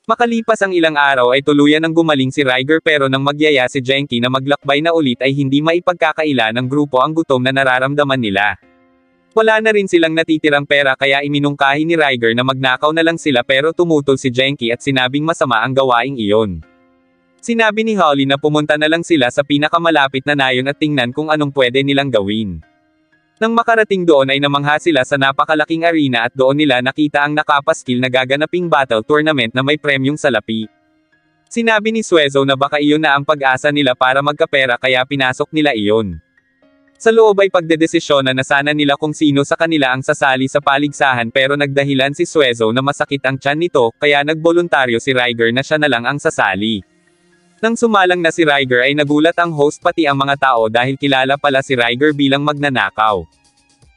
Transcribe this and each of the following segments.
Makalipas ang ilang araw ay tuluyan ng gumaling si Riger pero nang magyaya si Genki na maglakbay na ulit ay hindi maipagkakaila ng grupo ang gutom na nararamdaman nila. Wala na rin silang natitirang pera kaya iminungkahi ni Riger na magnakaw na lang sila pero tumutol si Genki at sinabing masama ang gawaing iyon. Sinabi ni Holly na pumunta na lang sila sa pinakamalapit na nayon at tingnan kung anong pwede nilang gawin. Nang makarating doon ay namangha sila sa napakalaking arena at doon nila nakita ang nakapaskil na gaganaping battle tournament na may premyong salapi. Sinabi ni Suezo na baka iyon na ang pag-asa nila para magkapera kaya pinasok nila iyon. Sa loob ay pagdedesisyonan na sana nila kung sino sa kanila ang sasali sa paligsahan pero nagdahilan si Suezo na masakit ang tiyan nito kaya nagboluntaryo si Riger na siya na lang ang sasali. Nang sumalang na si Riger ay nagulat ang host pati ang mga tao dahil kilala pala si Riger bilang magnanakaw.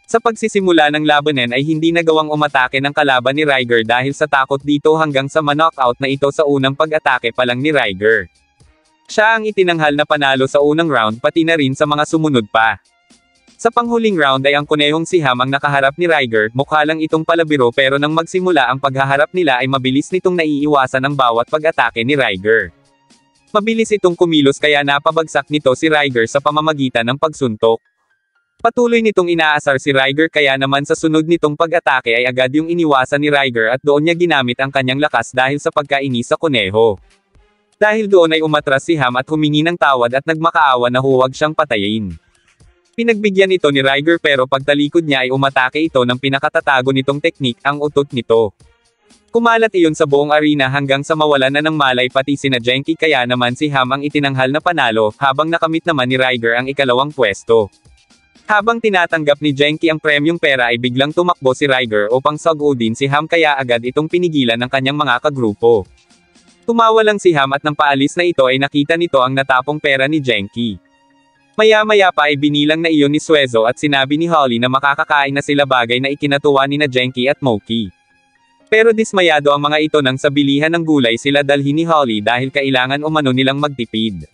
Sa pagsisimula ng labanan ay hindi nagawang umatake ng kalaban ni Riger dahil sa takot dito hanggang sa ma-knockout na ito sa unang pag-atake pa lang ni Riger. Siya ang itinanghal na panalo sa unang round pati na rin sa mga sumunod pa. Sa panghuling round ay ang kunehong si Ham ang nakaharap ni Riger, mukha lang itong palabiro pero nang magsimula ang paghaharap nila ay mabilis nitong naiiwasan ang bawat pag-atake ni Riger. Mabilis itong kumilos kaya napabagsak nito si Riger sa pamamagitan ng pagsuntok. Patuloy nitong inaasar si Riger kaya naman sa sunod nitong pag-atake ay agad yung iniwasan ni Riger at doon niya ginamit ang kanyang lakas dahil sa pagkainis sa kuneho. Dahil doon ay umatras si Ham at humingi ng tawad at nagmakaawa na huwag siyang patayin. Pinagbigyan ito ni Riger pero pagtalikod niya ay umatake ito ng pinakatatago nitong teknik, ang utot nito. Kumalat iyon sa buong arena hanggang sa mawalan na ng malay pati sina Genki kaya naman si Ham ang itinanghal na panalo, habang nakamit naman ni Riger ang ikalawang pwesto. Habang tinatanggap ni Genki ang premyong pera ay biglang tumakbo si Riger upang sagutin si Ham kaya agad itong pinigilan ng kanyang mga kagrupo. Tumawa lang si Ham at nang paalis na ito ay nakita nito ang natapong pera ni Genki. Maya-maya pa ay binilang na iyon ni Suezo at sinabi ni Holly na makakakain na sila bagay na ikinatuwa ni na Genki at Moki. Pero dismayado ang mga ito nang sa bilihan ng gulay sila dalhin ni Holly dahil kailangan umano nilang magtipid.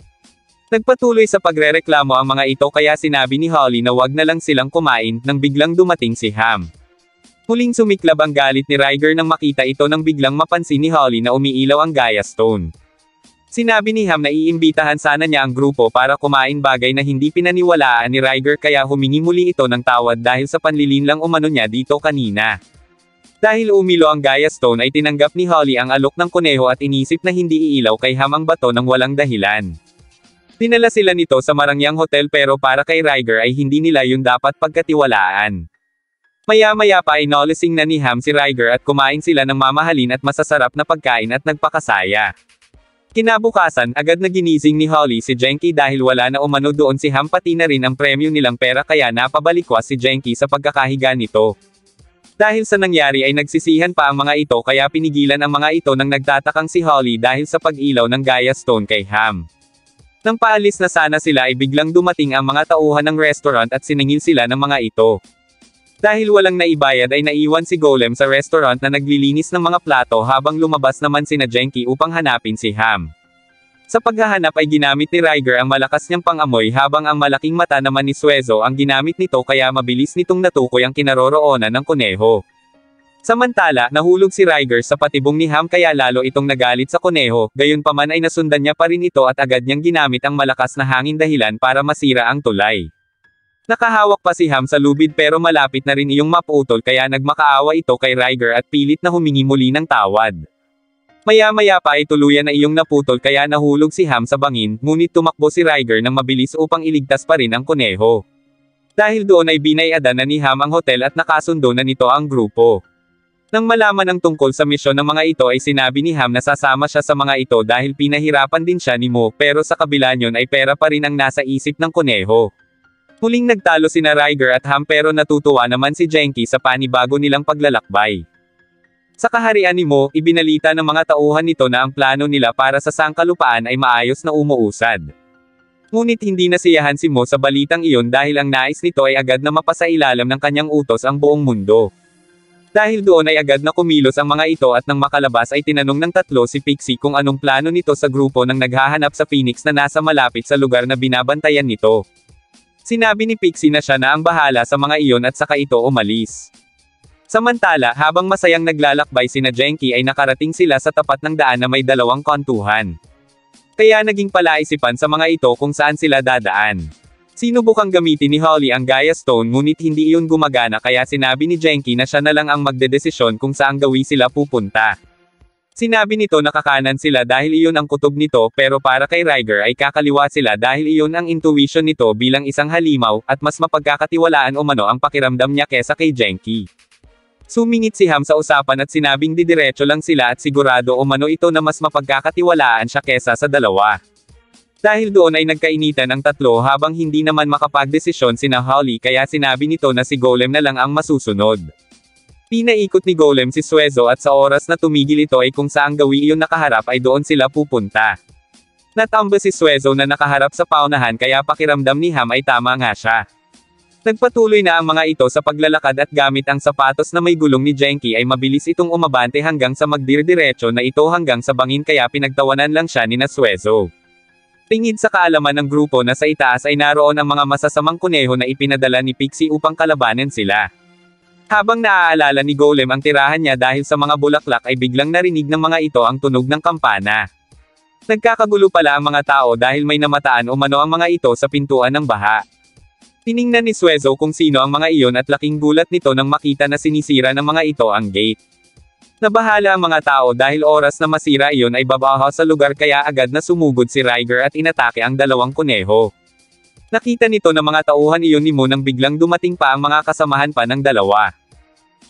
Nagpatuloy sa pagrereklamo ang mga ito kaya sinabi ni Holly na wag na lang silang kumain nang biglang dumating si Ham. Muling sumiklab ang galit ni Riger nang makita ito nang biglang mapansin ni Holly na umiilaw ang Gaia Stone. Sinabi ni Ham na iimbitahan sana niya ang grupo para kumain bagay na hindi pinaniwalaan ni Riger kaya humingi muli ito ng tawad dahil sa panlilin lang umano niya dito kanina. Dahil umilo ang Gaia Stone ay tinanggap ni Holly ang alok ng kuneho at inisip na hindi iilaw kay Ham ang bato ng walang dahilan. Dinala sila nito sa Marangyang Hotel pero para kay Riger ay hindi nila yun dapat pagkatiwalaan. Maya-maya pa ay nolising na ni Ham si Riger at kumain sila ng mamahalin at masasarap na pagkain at nagpakasaya. Kinabukasan, agad na ginising ni Holly si Genki dahil wala na umano doon si Ham pati na rin ang premyo nilang pera kaya napabalikwas si Genki sa pagkakahiga nito. Dahil sa nangyari ay nagsisihan pa ang mga ito kaya pinigilan ang mga ito nang nagtatakang si Holly dahil sa pag-ilaw ng Gaia Stone kay Ham. Nang paalis na sana sila ay biglang dumating ang mga tauhan ng restaurant at siningil sila ng mga ito. Dahil walang naibayad ay naiwan si Golem sa restaurant na naglilinis ng mga plato habang lumabas naman sina Genki upang hanapin si Ham. Sa paghahanap ay ginamit ni Riger ang malakas niyang pangamoy habang ang malaking mata naman ni Suezo ang ginamit nito kaya mabilis nitong natukoy ang kinaroroonan ng kuneho. Samantala, nahulog si Riger sa patibong ni Ham kaya lalo itong nagalit sa kuneho, gayunpaman ay nasundan niya pa rin ito at agad niyang ginamit ang malakas na hangin dahilan para masira ang tulay. Nakahawak pa si Ham sa lubid pero malapit na rin iyong maputol kaya nagmakaawa ito kay Riger at pilit na humingi muli ng tawad. Maya-maya pa ay tuluyan na iyong naputol kaya nahulog si Ham sa bangin, ngunit tumakbo si Riger ng mabilis upang iligtas pa rin ang kuneho. Dahil doon ay binayadan na ni Ham ang hotel at nakasundo na nito ang grupo. Nang malaman ang tungkol sa misyon ng mga ito ay sinabi ni Ham na sasama siya sa mga ito dahil pinahirapan din siya ni Mo pero sa kabila nyon ay pera pa rin ang nasa isip ng kuneho. Muling nagtalo sina Riger at Ham pero natutuwa naman si Genki sa panibago nilang paglalakbay. Sa kaharian ni Mo, ibinalita ng mga tauhan nito na ang plano nila para sa sangkalupaan ay maayos na umuusad. Ngunit hindi nasiyahan si Mo sa balitang iyon dahil ang nais nito ay agad na mapasailalim ng kanyang utos ang buong mundo. Dahil doon ay agad na kumilos ang mga ito at nang makalabas ay tinanong ng tatlo si Pixie kung anong plano nito sa grupo ng naghahanap sa Phoenix na nasa malapit sa lugar na binabantayan nito. Sinabi ni Pixie na siya na ang bahala sa mga iyon at saka ito umalis. Samantala, habang masayang naglalakbay sina Genki ay nakarating sila sa tapat ng daan na may dalawang kantuhan. Kaya naging palaisipan sa mga ito kung saan sila dadaan. Sinubukang gamitin ni Holly ang Gaia Stone ngunit hindi iyon gumagana kaya sinabi ni Genki na siya na lang ang magdedesisyon kung saan gawi sila pupunta. Sinabi nito na kakanan sila dahil iyon ang kutob nito pero para kay Riger ay kakaliwa sila dahil iyon ang intuition nito bilang isang halimaw at mas mapagkakatiwalaan umano ang pakiramdam niya kesa kay Genki. Sumingit si Ham sa usapan at sinabing didiretso lang sila at sigurado umano ito na mas mapagkakatiwalaan siya kesa sa dalawa. Dahil doon ay nagkainitan ang tatlo habang hindi naman makapagdesisyon sina Holly kaya sinabi nito na si Golem na lang ang masusunod. Pinaikot ni Golem si Suezo at sa oras na tumigil ito ay kung saang gawi iyon nakaharap ay doon sila pupunta. Natamba si Suezo na nakaharap sa paunahan kaya pakiramdam ni Ham ay tama nga siya. Nagpatuloy na ang mga ito sa paglalakad at gamit ang sapatos na may gulong ni Genki ay mabilis itong umabante hanggang sa magdirdiretso na ito hanggang sa bangin kaya pinagtawanan lang siya ni na Suezo. Tingid sa kaalaman ng grupo na sa itaas ay naroon ang mga masasamang kuneho na ipinadala ni Pixie upang kalabanin sila. Habang naaalala ni Golem ang tirahan niya dahil sa mga bulaklak ay biglang narinig ng mga ito ang tunog ng kampana. Nagkakagulo pala ang mga tao dahil may namataan umano ang mga ito sa pintuan ng baha. Tiningnan ni Suezo kung sino ang mga iyon at laking gulat nito nang makita na sinisira ng mga ito ang gate. Nabahala ang mga tao dahil oras na masira iyon ay babaho sa lugar kaya agad na sumugod si Riger at inatake ang dalawang kuneho. Nakita nito na mga tauhan iyon ni Moon nang biglang dumating pa ang mga kasamahan pa ng dalawa.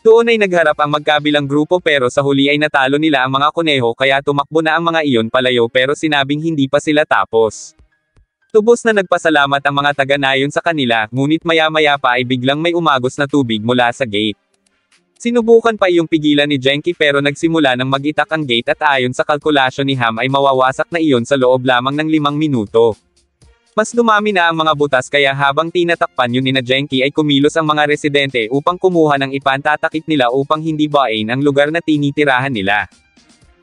Doon ay nagharap ang magkabilang grupo pero sa huli ay natalo nila ang mga kuneho kaya tumakbo na ang mga iyon palayo pero sinabing hindi pa sila tapos. Tubos na nagpasalamat ang mga taga-nayon sa kanila, ngunit maya-maya pa ay biglang may umagos na tubig mula sa gate. Sinubukan pa iyong pigilan ni Genki pero nagsimula ng mag-itak ang gate at ayon sa kalkulasyon ni Ham ay mawawasak na iyon sa loob lamang ng 5 minuto. Mas dumami na ang mga butas kaya habang tinatakpan yun ni na Genki ay kumilos ang mga residente upang kumuha ng ipantatakip nila upang hindi bain ang lugar na tinitirahan nila.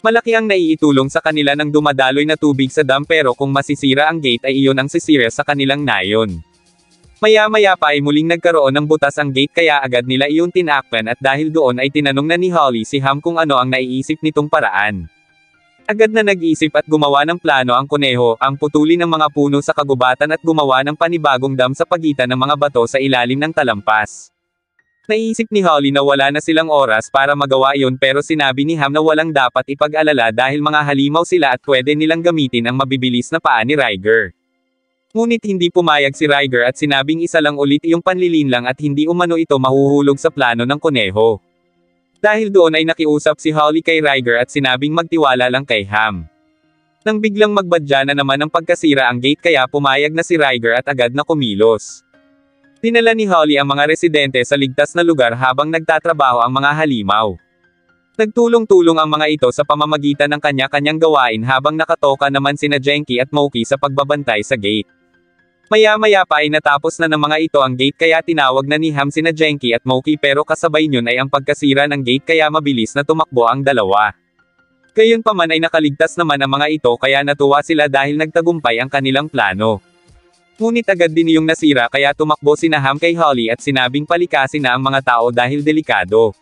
Malaki ang naiitulong sa kanila ng dumadaloy na tubig sa dam pero kung masisira ang gate ay iyon ang sisira sa kanilang nayon. Maya-maya pa ay muling nagkaroon ng butas ang gate kaya agad nila iyon tinakpan at dahil doon ay tinanong na ni Holly si Ham kung ano ang naiisip nitong paraan. Agad na nag-isip at gumawa ng plano ang kuneho, ang putuli ng mga puno sa kagubatan at gumawa ng panibagong dam sa pagitan ng mga bato sa ilalim ng talampas. Naisip ni Holly na wala na silang oras para magawa iyon pero sinabi ni Ham na walang dapat ipag-alala dahil mga halimaw sila at pwede nilang gamitin ang mabibilis na paa ni Riger. Ngunit hindi pumayag si Riger at sinabing isa lang ulit iyong panlilinlang at hindi umano ito mahuhulog sa plano ng kuneho. Dahil doon ay nakiusap si Holly kay Riger at sinabing magtiwala lang kay Ham. Nang biglang magbadya na naman ang pagkasira ang gate kaya pumayag na si Riger at agad na kumilos. Dinala ni Holly ang mga residente sa ligtas na lugar habang nagtatrabaho ang mga halimaw. Nagtulong-tulong ang mga ito sa pamamagitan ng kanya-kanyang gawain habang nakatoka naman sina Genki at Moki sa pagbabantay sa gate. Maya-maya pa ay natapos na ng mga ito ang gate kaya tinawag na ni Ham sina Genki at Moki pero kasabay niyon ay ang pagkasira ng gate kaya mabilis na tumakbo ang dalawa. Gayunpaman ay nakaligtas naman ang mga ito kaya natuwa sila dahil nagtagumpay ang kanilang plano. Ngunit agad din iyong nasira kaya tumakbo sina Ham kay Holly at sinabing palikasin na ang mga tao dahil delikado.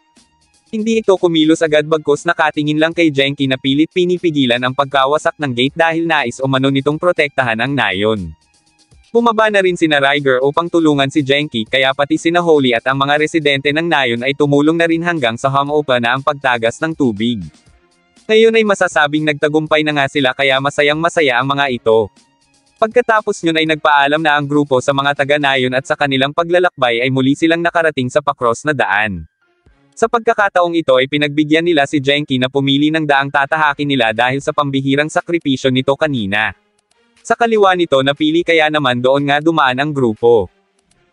Hindi ito kumilos agad bagkus nakatingin lang kay Genki na pilit pinipigilan ang pagkawasak ng gate dahil nais umano nitong protektahan ang nayon. Bumaba na rin sina Riger upang tulungan si Genki kaya pati sina Holly at ang mga residente ng nayon ay tumulong na rin hanggang sa humupa na ang pagtagas ng tubig. Ngayon ay masasabing nagtagumpay na nga sila kaya masayang masaya ang mga ito. Pagkatapos nyon ay nagpaalam na ang grupo sa mga taga-nayon at sa kanilang paglalakbay ay muli silang nakarating sa pakros na daan. Sa pagkakataong ito ay pinagbigyan nila si Genki na pumili ng daang tatahakin nila dahil sa pambihirang sakripisyo nito kanina. Sa kaliwa nito napili kaya naman doon nga dumaan ang grupo.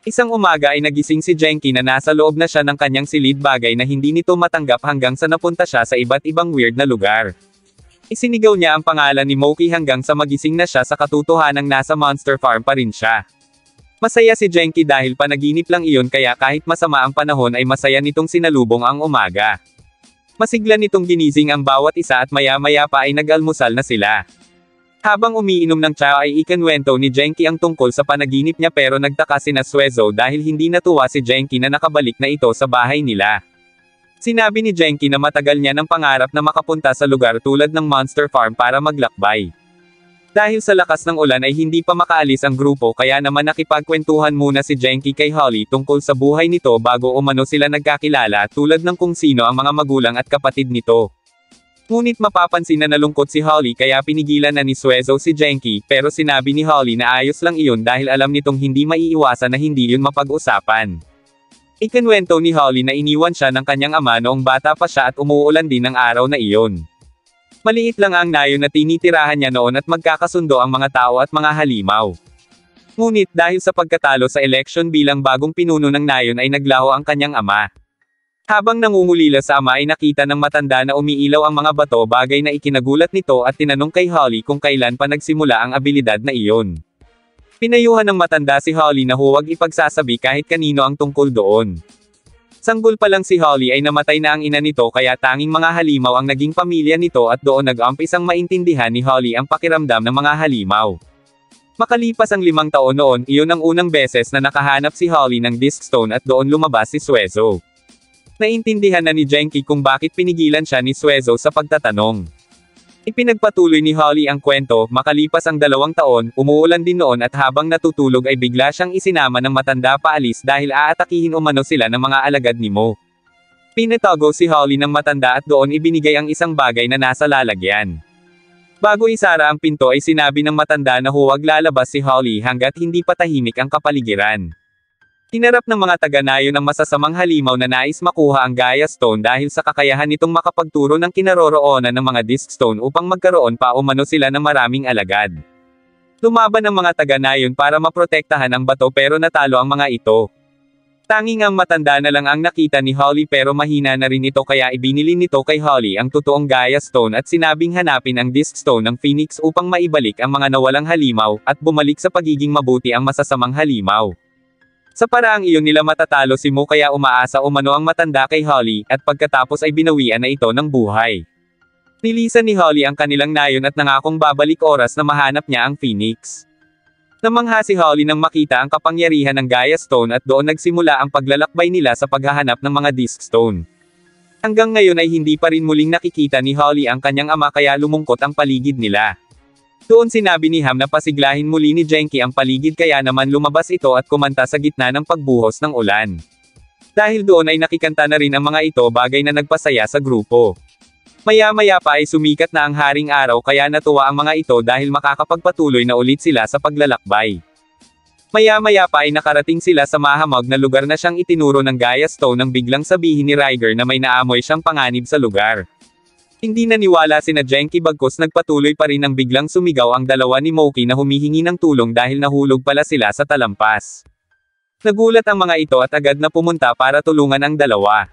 Isang umaga ay nagising si Genki na nasa loob na siya ng kanyang silid bagay na hindi nito matanggap hanggang sa napunta siya sa iba't ibang weird na lugar. Isinigaw niya ang pangalan ni Moki hanggang sa magising na siya sa katotohanang nasa Monster Farm pa rin siya. Masaya si Genki dahil panaginip lang iyon kaya kahit masama ang panahon ay masaya nitong sinalubong ang umaga. Masigla nitong ginising ang bawat isa at maya-maya pa ay nag-almusal na sila. Habang umiinom ng tsaa ay ikinwento ni Genki ang tungkol sa panaginip niya pero nagtaka sina Suezo dahil hindi natuwa si Genki na nakabalik na ito sa bahay nila. Sinabi ni Genki na matagal niya ng pangarap na makapunta sa lugar tulad ng Monster Farm para maglakbay. Dahil sa lakas ng ulan ay hindi pa makaalis ang grupo kaya naman nakipagkwentuhan muna si Genki kay Holly tungkol sa buhay nito bago umano sila nagkakilala tulad ng kung sino ang mga magulang at kapatid nito. Ngunit mapapansin na nalungkot si Holly kaya pinigilan na ni Suezo si Genki pero sinabi ni Holly na ayos lang iyon dahil alam nitong hindi maiiwasan na hindi yun mapag-usapan. Ikinwento ni Holly na iniwan siya ng kanyang ama noong bata pa siya at umuulan din ng araw na iyon. Maliit lang ang nayon na tinitirahan niya noon at magkakasundo ang mga tao at mga halimaw. Ngunit dahil sa pagkatalo sa eleksyon bilang bagong pinuno ng nayon ay naglaho ang kanyang ama. Habang nangungulila sa ama ay nakita ng matanda na umiilaw ang mga bato bagay na ikinagulat nito at tinanong kay Holly kung kailan pa nagsimula ang abilidad na iyon. Pinayuhan ng matanda si Holly na huwag ipagsasabi kahit kanino ang tungkol doon. Sanggol pa lang si Holly ay namatay na ang ina nito kaya tanging mga halimaw ang naging pamilya nito at doon nag-umpisang maintindihan ni Holly ang pakiramdam ng mga halimaw. Makalipas ang 5 taon noon, iyon ang unang beses na nakahanap si Holly ng disc stone at doon lumabas si Suezo. Naintindihan na ni Genki kung bakit pinigilan siya ni Suezo sa pagtatanong. Ipinagpatuloy ni Holly ang kwento, makalipas ang 2 taon, umuulan din noon at habang natutulog ay bigla siyang isinama ng matanda paalis dahil aatakihin umano sila ng mga alagad ni Mo. Pinatago si Holly ng matanda at doon ibinigay ang isang bagay na nasa lalagyan. Bago isara ang pinto ay sinabi ng matanda na huwag lalabas si Holly hanggat hindi pa tahimik ang kapaligiran. Hinarap ng mga taga-nayon ang masasamang halimaw na nais makuha ang Gaia Stone dahil sa kakayahan nitong makapagturo ng kinaroroonan ng mga Disc Stone upang magkaroon pa umano sila ng maraming alagad. Lumaban ang mga taga-nayon para maprotektahan ang bato pero natalo ang mga ito. Tanging ang matanda na lang ang nakita ni Holly pero mahina na rin ito kaya ibinili nito kay Holly ang totoong Gaia Stone at sinabing hanapin ang Disc Stone ng Phoenix upang maibalik ang mga nawalang halimaw at bumalik sa pagiging mabuti ang masasamang halimaw. Sa paraang iyon nila matatalo si Mo kaya umaasa umano ang matanda kay Holly, at pagkatapos ay binawian na ito ng buhay. Nilisan ni Holly ang kanilang nayon at nangakong babalik oras na mahanap niya ang Phoenix. Namangha si Holly nang makita ang kapangyarihan ng Gaia Stone at doon nagsimula ang paglalakbay nila sa paghahanap ng mga Disc Stone. Hanggang ngayon ay hindi pa rin muling nakikita ni Holly ang kanyang ama kaya lumungkot ang paligid nila. Doon sinabi ni Ham na pasiglahin muli ni Genki ang paligid kaya naman lumabas ito at kumanta sa gitna ng pagbuhos ng ulan. Dahil doon ay nakikanta na rin ang mga ito bagay na nagpasaya sa grupo. Maya-maya pa ay sumikat na ang haring araw kaya natuwa ang mga ito dahil makakapagpatuloy na ulit sila sa paglalakbay. Maya-maya pa ay nakarating sila sa mahamog na lugar na siyang itinuro ng Gaia Stone nang biglang sabihin ni Riger na may naamoy siyang panganib sa lugar. Hindi naniwala sina Genki bagkus nagpatuloy pa rin nang biglang sumigaw ang dalawa ni Moki na humihingi ng tulong dahil nahulog pala sila sa talampas. Nagulat ang mga ito at agad na pumunta para tulungan ang dalawa.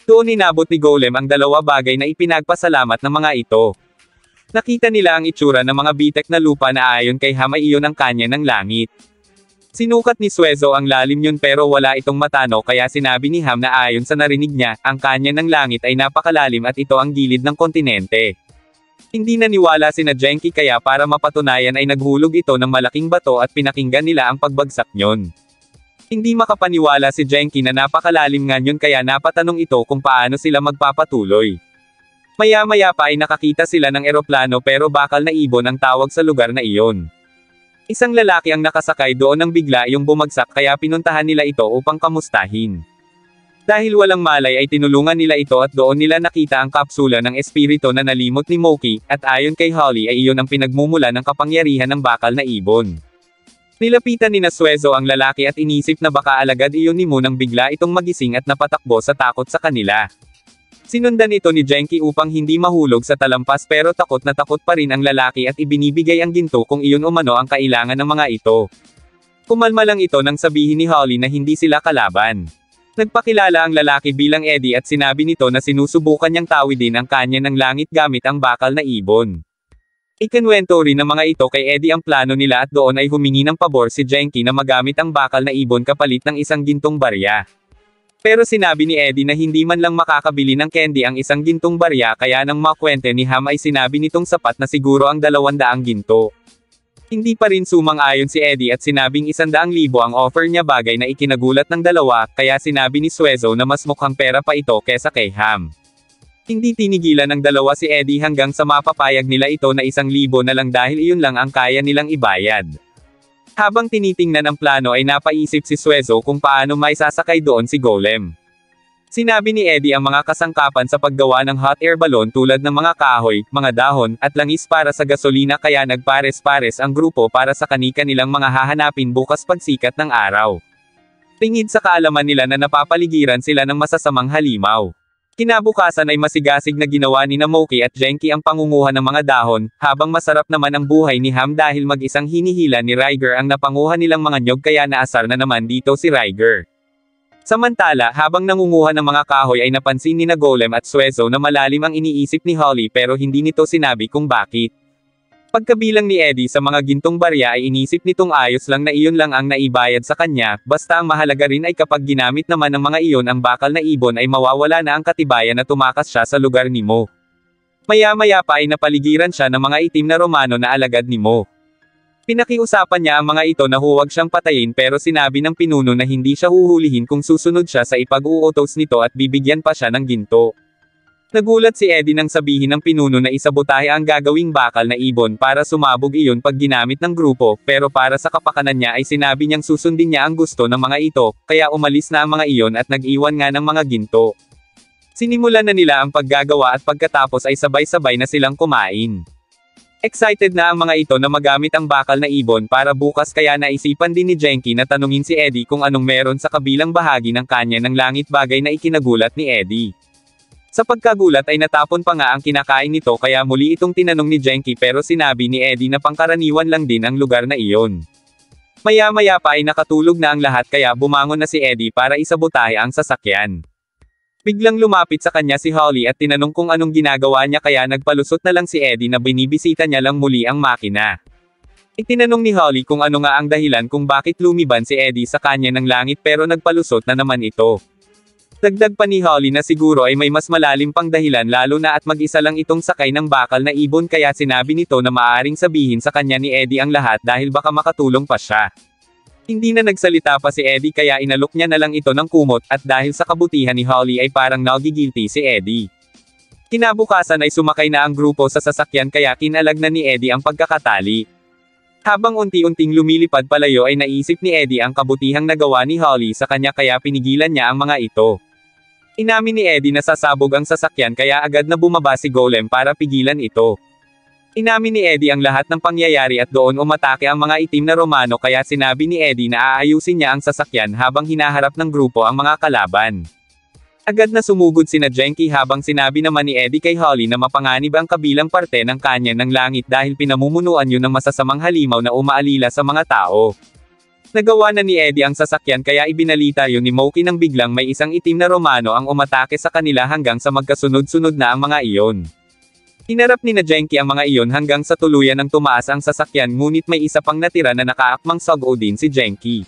Doon inabot ni Golem ang dalawa bagay na ipinagpasalamat ng mga ito. Nakita nila ang itsura ng mga bitek na lupa na ayon kay Ham ay iyon ang kanya ng langit. Sinukat ni Suezo ang lalim yun pero wala itong matano kaya sinabi ni Ham na ayon sa narinig niya, ang kanya ng langit ay napakalalim at ito ang gilid ng kontinente. Hindi naniwala sina Genki kaya para mapatunayan ay naghulog ito ng malaking bato at pinakinggan nila ang pagbagsak nyon. Hindi makapaniwala si Genki na napakalalim nga yun kaya napatanong ito kung paano sila magpapatuloy. Maya-maya pa ay nakakita sila ng eroplano pero bakal na ibon ang tawag sa lugar na iyon. Isang lalaki ang nakasakay doon nang bigla yung bumagsak kaya pinuntahan nila ito upang kamustahin. Dahil walang malay ay tinulungan nila ito at doon nila nakita ang kapsula ng espiritu na nalimot ni Moki, at ayon kay Holly ay iyon ang pinagmumula ng kapangyarihan ng bakal na ibon. Nilapitan ni Suezo ang lalaki at inisip na baka alagad iyon ni Mo nang bigla itong magising at napatakbo sa takot sa kanila. Sinundan ito ni Genki upang hindi mahulog sa talampas pero takot na takot pa rin ang lalaki at ibinibigay ang ginto kung iyon umano ang kailangan ng mga ito. Kumalma lang ito nang sabihin ni Holly na hindi sila kalaban. Nagpakilala ang lalaki bilang Eddie at sinabi nito na sinusubukan niyang tawidin ang kanya ng langit gamit ang bakal na ibon. Ikinwento rin ng mga ito kay Eddie ang plano nila at doon ay humingi ng pabor si Genki na magamit ang bakal na ibon kapalit ng isang gintong barya. Pero sinabi ni Eddie na hindi man lang makakabili ng candy ang isang gintong barya kaya nang makwente ni Ham ay sinabi nitong sapat na siguro ang 200 ginto. Hindi pa rin sumang-ayon si Eddie at sinabing 100,000 ang offer niya, bagay na ikinagulat ng dalawa, kaya sinabi ni Suezo na mas mukhang pera pa ito kesa kay Ham. Hindi tinigilan ng dalawa si Eddie hanggang sa mapapayag nila ito na 1,000 na lang dahil iyon lang ang kaya nilang ibayad. Habang tinitingnan ang plano ay napaisip si Suezo kung paano maisasakay doon si Golem. Sinabi ni Eddie ang mga kasangkapan sa paggawa ng hot air balloon tulad ng mga kahoy, mga dahon, at langis para sa gasolina, kaya nagpares-pares ang grupo para sa kani-kanilang mga hahanapin bukas pagsikat ng araw. Tingid sa kaalaman nila na napapaligiran sila ng masasamang halimaw. Kinabukasan ay masigasig na ginawa ni Moki at Genki ang pangunguha ng mga dahon, habang masarap naman ang buhay ni Ham dahil mag-isang hinihila ni Riger ang napanguha nilang mga nyog, kaya naasar na naman dito si Riger. Samantala, habang nangunguha ng mga kahoy ay napansin ni Golem at Suezo na malalim ang iniisip ni Holly pero hindi nito sinabi kung bakit. Pagkabilang ni Eddie sa mga gintong barya ay inisip nitong ayos lang na iyon lang ang naibayad sa kanya, basta ang mahalaga rin ay kapag ginamit naman ng mga iyon ang bakal na ibon ay mawawala na ang katibayan na tumakas siya sa lugar ni Mo. Maya-maya pa ay napaligiran siya ng mga itim na Romano na alagad ni Mo. Pinakiusapan niya ang mga ito na huwag siyang patayin pero sinabi ng pinuno na hindi siya huhulihin kung susunod siya sa ipag-uutos nito at bibigyan pa siya ng ginto. Nagulat si Eddie nang sabihin ng pinuno na isabotahe ang gagawing bakal na ibon para sumabog iyon pag ginamit ng grupo, pero para sa kapakanan niya ay sinabi niyang susundin niya ang gusto ng mga ito, kaya umalis na ang mga iyon at nag-iwan nga ng mga ginto. Sinimulan na nila ang paggagawa at pagkatapos ay sabay-sabay na silang kumain. Excited na ang mga ito na magamit ang bakal na ibon para bukas, kaya naisipan din ni Genki na tanungin si Eddie kung anong meron sa kabilang bahagi ng kanya ng langit, bagay na ikinagulat ni Eddie. Sa pagkagulat ay natapon pa nga ang kinakain nito, kaya muli itong tinanong ni Genki pero sinabi ni Eddie na pangkaraniwan lang din ang lugar na iyon. Maya-maya pa ay nakatulog na ang lahat, kaya bumangon na si Eddie para isabotahe ang sasakyan. Biglang lumapit sa kanya si Holly at tinanong kung anong ginagawa niya, kaya nagpalusot na lang si Eddie na binibisita niya lang muli ang makina. Itinanong ni Holly kung ano nga ang dahilan kung bakit lumiban si Eddie sa kanya ng langit pero nagpalusot na naman ito. Dagdag pa ni Holly na siguro ay may mas malalim pang dahilan, lalo na at mag-isa lang itong sakay ng bakal na ibon, kaya sinabi nito na maaaring sabihin sa kanya ni Eddie ang lahat dahil baka makatulong pa siya. Hindi na nagsalita pa si Eddie kaya inalok niya na lang ito ng kumot, at dahil sa kabutihan ni Holly ay parang nagigilty si Eddie. Kinabukasan ay sumakay na ang grupo sa sasakyan kaya kinalag na ni Eddie ang pagkakatali. Habang unti-unting lumilipad palayo ay naisip ni Eddie ang kabutihang nagawa ni Holly sa kanya, kaya pinigilan niya ang mga ito. Inamin ni Eddie na sasabog ang sasakyan kaya agad na bumaba si Golem para pigilan ito. Inamin ni Eddie ang lahat ng pangyayari at doon umatake ang mga itim na Romano, kaya sinabi ni Eddie na aayusin niya ang sasakyan habang hinaharap ng grupo ang mga kalaban. Agad na sumugod sina Genki habang sinabi naman ni Eddie kay Holly na mapanganib ang kabilang parte ng kanya ng langit dahil pinamumunuan yun ng masasamang halimaw na umaalila sa mga tao. Nagawa na ni Eddie ang sasakyan kaya ibinalita yun ni Moki nang biglang may isang itim na Romano ang umatake sa kanila hanggang sa magkasunod-sunod na ang mga iyon. Hinarap ni Genki ang mga iyon hanggang sa tuluyan ng tumaas ang sasakyan, ngunit may isa pang natira na nakaakmang sago din si Genki.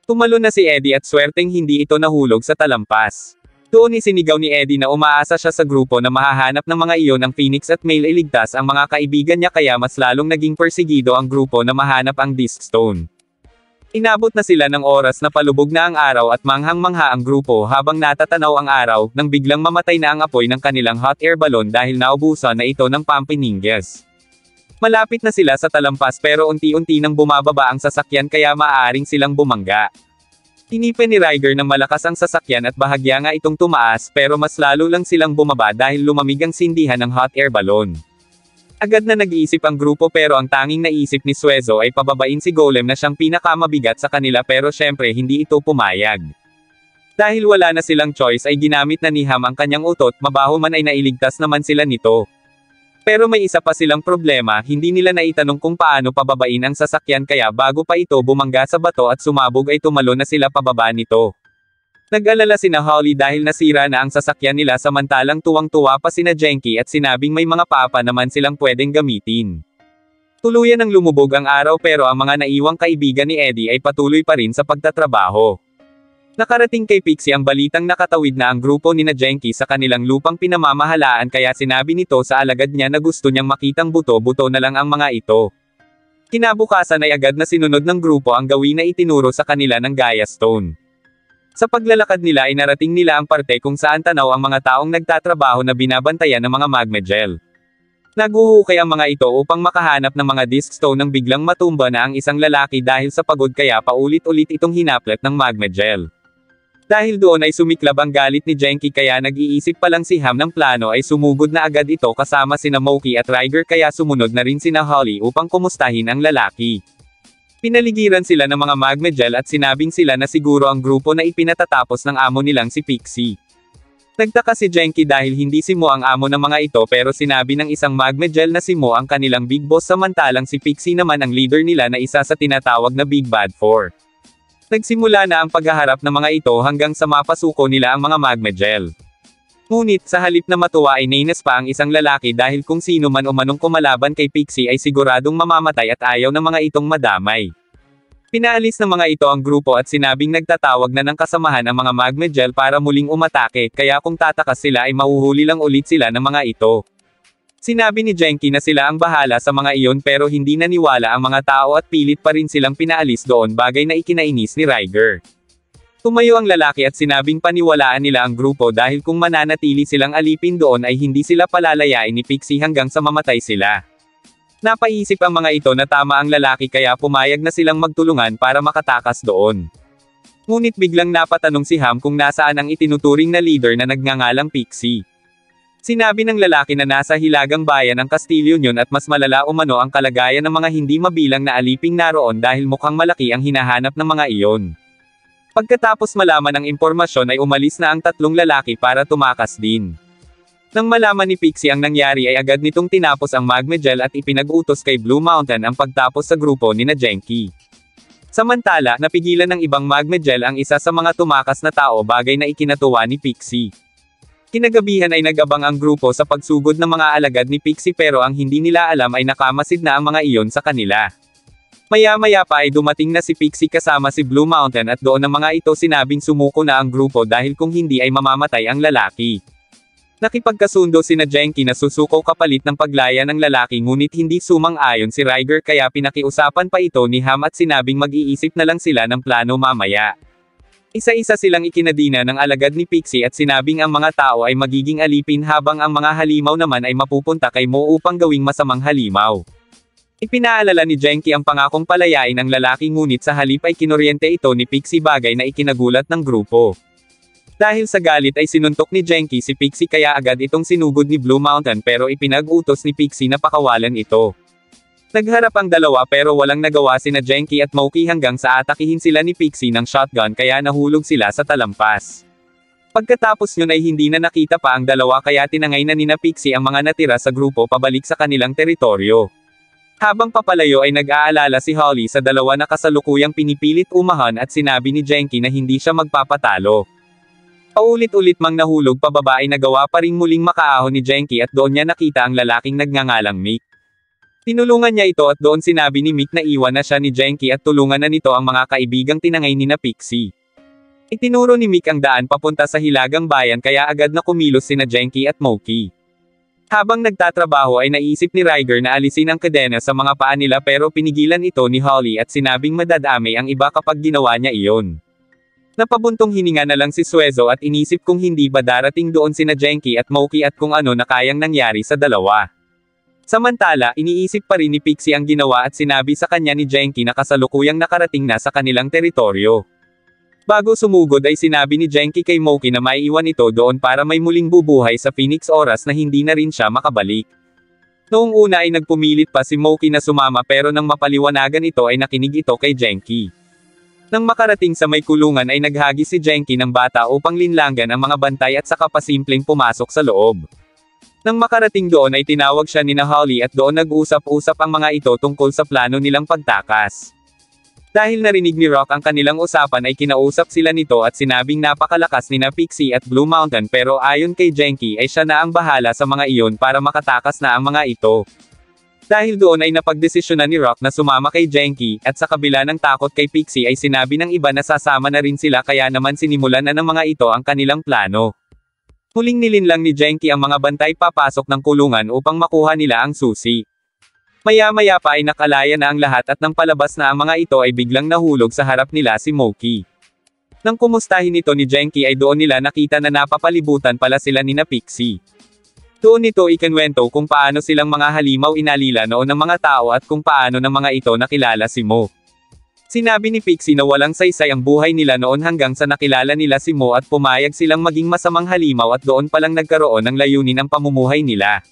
Tumalo na si Eddie at swerteng hindi ito nahulog sa talampas. Doon isinigaw ni Eddie na umaasa siya sa grupo na mahahanap ng mga iyon ang Phoenix at Mail iligtas ang mga kaibigan niya, kaya mas lalong naging persigido ang grupo na mahanap ang Disc Stone. Inabot na sila ng oras na palubog na ang araw at manghang-mangha ang grupo habang natatanaw ang araw, nang biglang mamatay na ang apoy ng kanilang hot air balloon dahil naubusan na ito ng pampiningas. Malapit na sila sa talampas pero unti-unti nang bumababa ang sasakyan kaya maaaring silang bumangga. Tinipin ni Riger ng malakas ang sasakyan at bahagya nga itong tumaas, pero mas lalo lang silang bumaba dahil lumamig ang sindihan ng hot air balloon. Agad na nag-iisip ang grupo pero ang tanging naisip ni Suezo ay pababain si Golem na siyang pinakamabigat sa kanila, pero syempre hindi ito pumayag. Dahil wala na silang choice ay ginamit na ni Ham ang kanyang utot, mabaho man ay nailigtas naman sila nito. Pero may isa pa silang problema, hindi nila naitanong kung paano pababain ang sasakyan, kaya bago pa ito bumangga sa bato at sumabog ay tumalo na sila pababa nito. Nag-alala sina Holly dahil nasira na ang sasakyan nila, samantalang tuwang-tuwa pa sina Genki at sinabing may mga papa naman silang pwedeng gamitin. Tuluyan ng lumubog ang araw pero ang mga naiwang kaibigan ni Eddie ay patuloy pa rin sa pagtatrabaho. Nakarating kay Pixie ang balitang nakatawid na ang grupo ni Genki sa kanilang lupang pinamamahalaan, kaya sinabi nito sa alagad niya na gusto niyang makitang buto-buto na lang ang mga ito. Kinabukasan ay agad na sinunod ng grupo ang gawin na itinuro sa kanila ng Gaia Stone. Sa paglalakad nila ay narating nila ang parte kung saan tanaw ang mga taong nagtatrabaho na binabantayan ng mga Magmegel. Naghuhukay ang mga ito upang makahanap ng mga disc stone nang biglang matumba na ang isang lalaki dahil sa pagod kaya paulit-ulit itong hinaplet ng Magmegel. Dahil doon ay sumiklab ang galit ni Genki kaya nag-iisip pa lang si Ham ng plano ay sumugod na agad ito kasama sina Moki at Riger kaya sumunod na rin sina Holly upang kumustahin ang lalaki. Pinaligiran sila ng mga Magmegel at sinabing sila na siguro ang grupo na ipinatatapos ng amo nilang si Pixie. Nagtaka si Genki dahil hindi si Mo ang amo ng mga ito pero sinabi ng isang Magmegel na si Mo ang kanilang big boss samantalang si Pixie naman ang leader nila na isa sa tinatawag na Big Bad Four. Nagsimula na ang paghaharap ng mga ito hanggang sa mapasuko nila ang mga Magmegel. Ngunit sa halip na matuwa ay nainis pa ang isang lalaki dahil kung sino man umanong kumalaban kay Pixie ay siguradong mamamatay at ayaw ng mga itong madamay. Pinaalis ng mga ito ang grupo at sinabing nagtatawag na ng kasamahan ang mga Magmegel para muling umatake kaya kung tatakas sila ay mahuhuli lang ulit sila ng mga ito. Sinabi ni Genki na sila ang bahala sa mga iyon pero hindi naniwala ang mga tao at pilit pa rin silang pinaalis doon bagay na ikinainis ni Riger. Tumayo ang lalaki at sinabing paniwalaan nila ang grupo dahil kung mananatili silang alipin doon ay hindi sila palalayain ni Pixie hanggang sa mamatay sila. Napaisip ang mga ito na tama ang lalaki kaya pumayag na silang magtulungan para makatakas doon. Ngunit biglang napatanong si Ham kung nasaan ang itinuturing na leader na nagngangalang Pixie. Sinabi ng lalaki na nasa hilagang bayan ang kastilyo niyon at mas malala umano ang kalagayan ng mga hindi mabilang na aliping naroon dahil mukhang malaki ang hinahanap ng mga iyon. Pagkatapos malaman ang impormasyon ay umalis na ang tatlong lalaki para tumakas din. Nang malaman ni Pixie ang nangyari ay agad nitong tinapos ang Magmegel at ipinag-utos kay Blue Mountain ang pagtapos sa grupo ni na Genki. Samantala, napigilan ng ibang Magmegel ang isa sa mga tumakas na tao bagay na ikinatuwa ni Pixie. Kinagabihan ay nag-abang ang grupo sa pagsugod ng mga alagad ni Pixie pero ang hindi nila alam ay nakamasid na ang mga iyon sa kanila. Maya-maya pa ay dumating na si Pixie kasama si Blue Mountain at doon ng mga ito sinabing sumuko na ang grupo dahil kung hindi ay mamamatay ang lalaki. Nakipagkasundo sina Genki na susuko kapalit ng paglaya ng lalaki ngunit hindi sumang-ayon si Riger kaya pinakiusapan pa ito ni Ham at sinabing mag-iisip na lang sila ng plano mamaya. Isa-isa silang ikinadina ng alagad ni Pixie at sinabing ang mga tao ay magiging alipin habang ang mga halimaw naman ay mapupunta kay Mo upang gawing masamang halimaw. Ipinaalala ni Genki ang pangakong palayain ang lalaki ngunit sa halip ay kinuryente ito ni Pixie bagay na ikinagulat ng grupo. Dahil sa galit ay sinuntok ni Genki si Pixie kaya agad itong sinugod ni Blue Mountain pero ipinag-utos ni Pixie na pakawalan ito. Nagharap ang dalawa pero walang nagawa sina Genki at Moki hanggang sa atakihin sila ni Pixie ng shotgun kaya nahulog sila sa talampas. Pagkatapos yun ay hindi na nakita pa ang dalawa kaya tinangay na nina Pixie ang mga natira sa grupo pabalik sa kanilang teritoryo. Habang papalayo ay nag-aalala si Holly sa dalawa na kasalukuyang pinipilit umahan at sinabi ni Genki na hindi siya magpapatalo. Paulit-ulit mang nahulog pababa ay nagawa pa ring muling makaahon ni Genki at doon niya nakita ang lalaking nagngangalang Mick. Tinulungan niya ito at doon sinabi ni Mick na iwan na siya ni Genki at tulungan na nito ang mga kaibigang tinangay ni na Pixie. Itinuro ni Mick ang daan papunta sa hilagang bayan kaya agad na kumilos sina Genki at Moki. Habang nagtatrabaho ay naisip ni Riger na alisin ang kadena sa mga paa nila pero pinigilan ito ni Holly at sinabing madadami ang iba kapag ginawa niya iyon. Napabuntong hininga na lang si Suezo at inisip kung hindi ba darating doon sina Genki at Moki at kung ano na kayang nangyari sa dalawa. Samantala, iniisip pa rin ni Pixie ang ginawa at sinabi sa kanya ni Genki na kasalukuyang nakarating na sa kanilang teritoryo. Bago sumugod ay sinabi ni Genki kay Moki na maiiwan ito doon para may muling bubuhay sa Phoenix oras na hindi na rin siya makabalik. Noong una ay nagpumilit pa si Moki na sumama pero nang mapaliwanagan ito ay nakinig ito kay Genki. Nang makarating sa may kulungan ay naghagi si Genki ng bata upang linlangan ang mga bantay at saka pasimpleng pumasok sa loob. Nang makarating doon ay tinawag siya ni na Holly at doon nag-usap-usap ang mga ito tungkol sa plano nilang pagtakas. Dahil narinig ni Rock ang kanilang usapan ay kinausap sila nito at sinabing napakalakas ni na Pixie at Blue Mountain pero ayon kay Genki ay siya na ang bahala sa mga iyon para makatakas na ang mga ito. Dahil doon ay napagdesisyonan ni Rock na sumama kay Genki at sa kabila ng takot kay Pixie ay sinabi ng iba na sasama na rin sila kaya naman sinimulan na ng mga ito ang kanilang plano. Huling nilinlang ni Genki ang mga bantay papasok ng kulungan upang makuha nila ang susi. Maya-maya pa ay nakalaya na ang lahat at nang palabas na ang mga ito ay biglang nahulog sa harap nila si Moki. Nang kumustahin ito ni Genki ay doon nila nakita na napapalibutan pala sila ni na Pixie. Doon nito ikinwento kung paano silang mga halimaw inalila noon ng mga tao at kung paano ng mga ito nakilala si Mo. Sinabi ni Pixie na walang saysay ang buhay nila noon hanggang sa nakilala nila si Mo at pumayag silang maging masamang halimaw at doon palang nagkaroon ng layunin ang pamumuhay nila.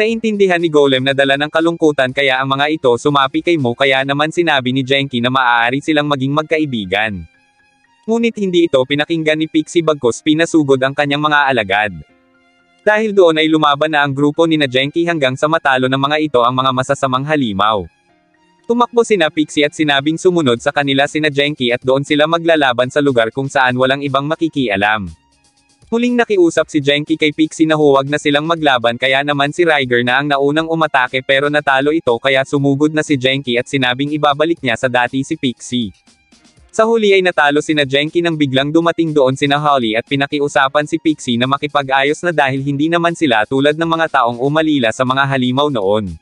Naintindihan ni Golem na dala ng kalungkutan kaya ang mga ito sumapi kay Mo kaya naman sinabi ni Genki na maaari silang maging magkaibigan. Ngunit hindi ito pinakinggan ni Pixie bagkus pinasugod ang kanyang mga alagad. Dahil doon ay lumaban na ang grupo ni na Genki hanggang sa matalo ng mga ito ang mga masasamang halimaw. Tumakbo sina Pixie at sinabing sumunod sa kanila sina Genki at doon sila maglalaban sa lugar kung saan walang ibang makikialam. Muling nakiusap si Genki kay Pixie na huwag na silang maglaban kaya naman si Riger na ang naunang umatake pero natalo ito kaya sumugod na si Genki at sinabing ibabalik niya sa dati si Pixie. Sa huli ay natalo sina Genki nang biglang dumating doon sina Holly at pinakiusapan si Pixie na makipag-ayos na dahil hindi naman sila tulad ng mga taong umalila sa mga halimaw noon.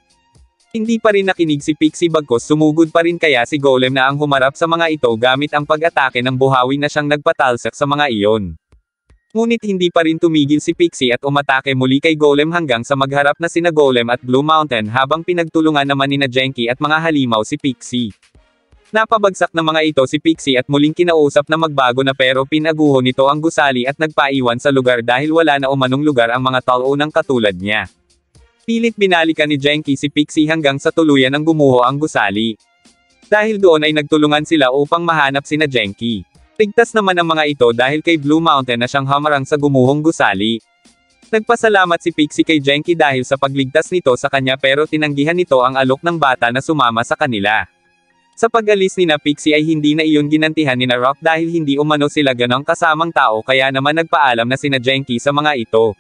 Hindi pa rin nakinig si Pixie bagkus sumugod pa rin kaya si Golem na ang humarap sa mga ito gamit ang pag-atake ng buhawi na siyang nagpatalsak sa mga iyon. Ngunit hindi pa rin tumigil si Pixie at umatake muli kay Golem hanggang sa magharap na sina Golem at Blue Mountain habang pinagtulungan naman ni na Genki at mga halimaw si Pixie. Napabagsak ng mga ito si Pixie at muling kinausap na magbago na pero pinaguho nito ang gusali at nagpaiwan sa lugar dahil wala na umanong lugar ang mga taunang katulad niya. Pilit binalikan ni Genki si Pixie hanggang sa tuluyan ng gumuho ang gusali. Dahil doon ay nagtulungan sila upang mahanap sina Genki. Ligtas naman ang mga ito dahil kay Blue Mountain na siyang hamarang sa gumuhong gusali. Nagpasalamat si Pixie kay Genki dahil sa pagligtas nito sa kanya pero tinanggihan nito ang alok ng bata na sumama sa kanila. Sa pag-alis ni na Pixie ay hindi na iyon ginantihan ni na Rock dahil hindi umano sila ganong kasamang tao kaya naman nagpaalam na sina Genki sa mga ito.